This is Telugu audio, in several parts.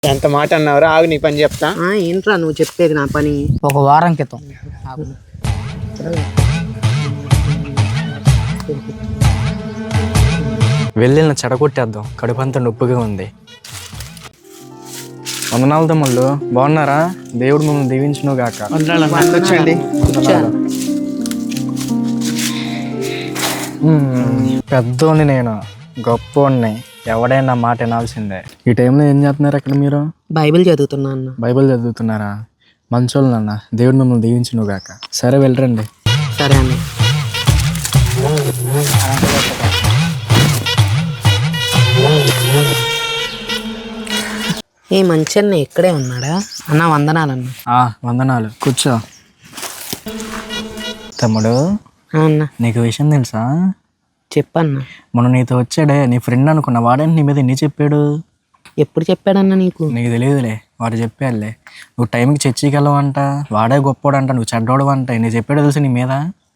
ఎంత మాట అన్నావురా? ఆగు, నీ పని చెప్తా. ఏంట్రా నువ్వు చెప్పేది? నా పని ఒక వారం క్రితం వెళ్ళిన చెడగొట్టేద్దాం, కడుపంతా నొప్పిగా ఉంది. వందనాలు తమ్ముళ్ళు, బాగున్నారా? దేవుడు మిమ్మల్ని దీవించును గాక. వచ్చండి. పెద్దోడిని నేను, గొప్పోడిని, ఎవడైనా మాట వినాల్సిందే. ఈ టైంలో ఏం చేస్తున్నారు అక్కడ మీరు? బైబిల్ చదువుతున్నా అన్న. బైబిల్ చదువుతున్నారా? మంచోళ్ళు అన్న, దేవుడు మిమ్మల్ని దీవించును గాక. సరే వెళ్ళరండి. సరే అన్న. ఏ మంచి అన్న ఇక్కడే ఉన్నాడా? అన్న వందనాలన్న. వందనాలు, కూర్చో. తమ్ముడు, అన్న నీకు విషయం తెలుసా? చెప్పన్న. మొన్న నీతో వచ్చాడే నీ ఫ్రెండ్ అనుకున్న, వాడని నీ మీద ఎన్ని చెప్పాడు? ఎప్పుడు చెప్పాడన్న నీకు? నీకు తెలియదులే, వాడు చెప్పాడులే. నువ్వు టైంకి చర్చికి వెళ్ళవంట, వాడే గొప్పోడంట, నువ్వు చెడ్డోడు అంట. నీకు చెప్పాడు తెలుసు నీ మీద.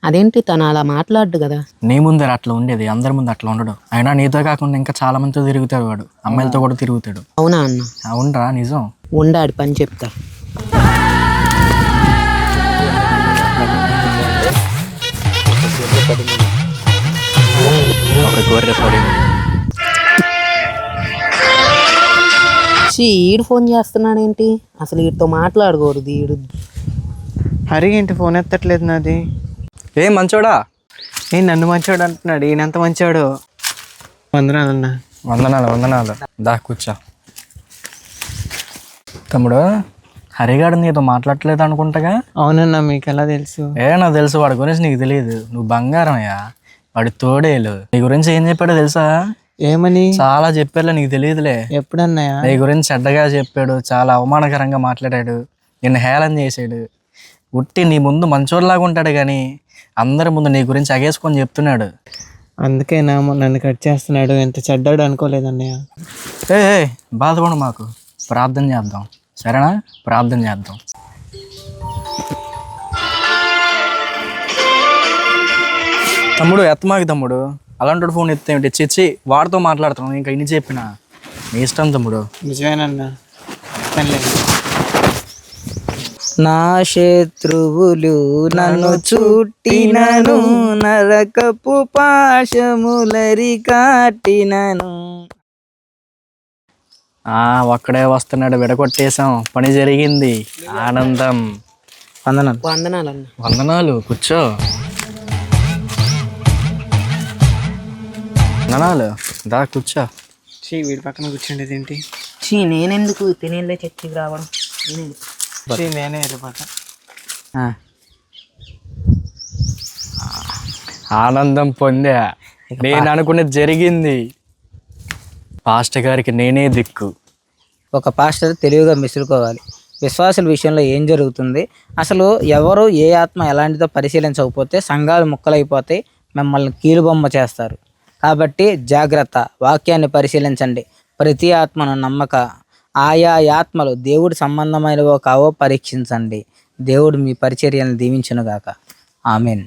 అదేంటి తను అలా మాట్లాడు కదా? నీ ముందర అట్లా ఉండేది, అందరి ముందు అట్లా ఉండడు. అయినా నీతో కాకుండా ఇంకా చాలా మందితో తిరుగుతాడు వాడు, అమ్మాయిలతో కూడా తిరుగుతాడు. అవునా అన్న? అవునరా, నిజం. ఉండాడు పని చెప్తా. ఒక గొర్రె పడింది. ఈడు ఫోన్ చేస్తున్నాడేంటి? అసలు వీడితో మాట్లాడకూడదు. ఈడు హరి ఏంటి ఫోన్ ఎత్తట్లేదు నాది? ఏం మంచోడా? నన్ను మంచోడు అంటున్నాడు. ఈయనంత మంచోడు. వందనాలన్నా. వందనాలు వందనాలు. దా కూర్చో. తమ్ముడు, హరిగాడు నీతో మాట్లాడట్లేదు అనుకుంటాగా? అవునన్నా, మీకు ఎలా తెలుసు? నాకు తెలుసు, వాడి గురించి నీకు తెలియదు. నువ్వు బంగారం అయ్యా, వాడి తోడేలు. నీ గురించి ఏం చెప్పాడో తెలుసా? ఏమని? చాలా చెప్పాడులే, నీకు తెలియదులే. ఎప్పుడన్నాయా? నీ గురించి చెడ్డగా చెప్పాడు, చాలా అవమానకరంగా మాట్లాడాడు, నిన్ను హేళన చేశాడు. ఉట్టి నీ ముందు మంచోళ్ళలాగా ఉంటాడు కానీ అందరి ముందు నీ గురించి అగేసుకొని చెప్తున్నాడు. అందుకే నన్ను కట్ చేస్తున్నాడు. ఎంత చెడ్డాడు అనుకోలేదన్నయ్య. బాధపడు, మాకు ప్రార్థన చేద్దాం, సరేనా? ప్రార్థన చేద్దాం. తమ్ముడు ఎత్తమాకి తమ్ముడు, అలాంటి ఫోన్ ఎత్తే చిచ్చి వాడితో మాట్లాడుతున్నాను. ఇంకా ఇన్ని చెప్పినా నీ ఇష్టం తమ్ముడు. నిజమేనన్నా. నా శత్రువులు నన్ను చుట్టినను, నరకపు పాశములరి కాటినను. ఒక్కడే వస్తున్నాడు, విడగొట్టేశాం, పని జరిగింది, ఆనందం. వందనాలు. వందనాలన్న. వందనాలు, కూర్చో. వందనాలు, దా కూర్చో. వీడి పక్కన కూర్చుండేది ఏంటి? నేనెందుకు తినేళ్ళే చర్చికి రావడం? నేనే వెళ్ళిపోతా. ఆనందం పొందా, నేను అనుకున్నది జరిగింది. పాస్టర్ గారికి నేనే దిక్కు. ఒక పాస్టర్ తెలివిగా మెసులుకోవాలి. విశ్వాసుల విషయంలో ఏం జరుగుతుంది, అసలు ఎవరు ఏ ఆత్మ ఎలాంటిదో పరిశీలించకపోతే సంఘాలు ముక్కలైపోతాయి, మిమ్మల్ని కీలుబొమ్మ చేస్తారు. కాబట్టి జాగ్రత్త, వాక్యాన్ని పరిశీలించండి. ప్రతి ఆత్మను నమ్మక, ఆయా ఆత్మలు దేవుడి సంబంధమైనవో కావో పరీక్షించండి. దేవుడు మీ పరిచర్యలను దీవించునుగాక. ఆమెన్.